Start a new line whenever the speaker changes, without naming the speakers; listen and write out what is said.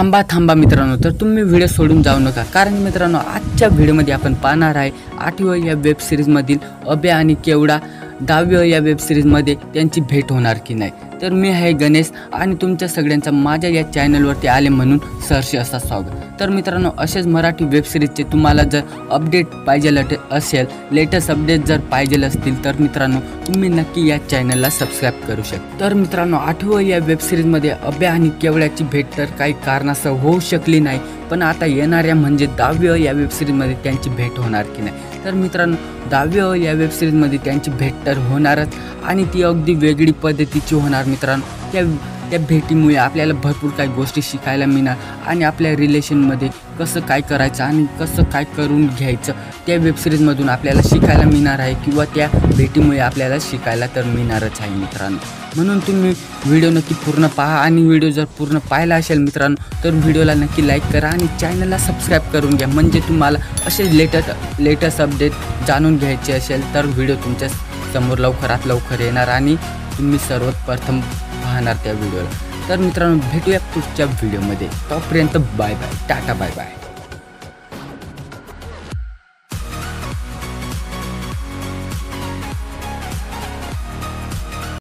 थांबा थांबा मित्रांनो, तर तुम्ही व्हिडिओ सोडून जाऊ नका, कारण मित्रांनो आजच्या व्हिडिओमध्ये आपण पाहणार आहे 8वी या वेब सिरीजमधील अभय आणि केवडा 10वी या वेब सिरीजमध्ये त्यांची भेट होणार की नाही। तर मी आहे गणेश आणि तुमच्या सगळ्यांचा माझ्या या चॅनलवरती आले म्हणून सहर्ष असा स्वागत। तर मित्रांनो असेच मराठी वेब सिरीजचे तुम्हाला जर अपडेट पाहिजे असेल, लेटेस्ट अपडेट जर पाहिजे असतील तर मित्रांनो तुम्ही नक्की या चॅनलला सबस्क्राइब करू शकता। तर मित्रांनो 8वी या वेब सिरीजमध्ये अभय आणि केवड्याची भेट तर काही कारणास्तव होऊ शकली नाही, पण आता येणाऱ्या म्हणजे 10वी या वेब सिरीजमध्ये त्यांची भेट होणार की नाही। तर मित्रांनो 10वी या वेब सिरीजमध्ये त्यांची भेट तर होणारच आणि ती अगदी वेगळी पद्धतीची होणार मित्रांनो। त्या भेटीमुळे आपल्याला भरपूर काही गोष्टी शिकायला मिळणार आणि आपल्या रिलेशनमध्ये कसं काय करायचं आणि कसं काय करून घ्यायचं त्या वेब सिरीजमधून आपल्याला शिकायला मिळणार आहे, किंवा त्या भेटीमुळे आपल्याला शिकायला तर मिळणारच आहे मित्रांनो। म्हणून तुम्ही व्हिडिओ नक्की पूर्ण पहा आणि व्हिडिओ जर पूर्ण पाहिला असेल मित्रांनो तर व्हिडिओला नक्की लाईक करा आणि चॅनलला सबस्क्राईब करून घ्या, म्हणजे तुम्हाला असे लेटेस्ट अपडेट जाणून घ्यायचे असेल तर व्हिडिओ तुमच्या समोर लवकरात लवकर येणार आणि तुम्ही सर्वप्रथम पाहणार त्या व्हिडिओला। तर मित्रांनो भेटूया पुढच्या व्हिडिओमध्ये, तोपर्यंत bye bye, tata bye bye.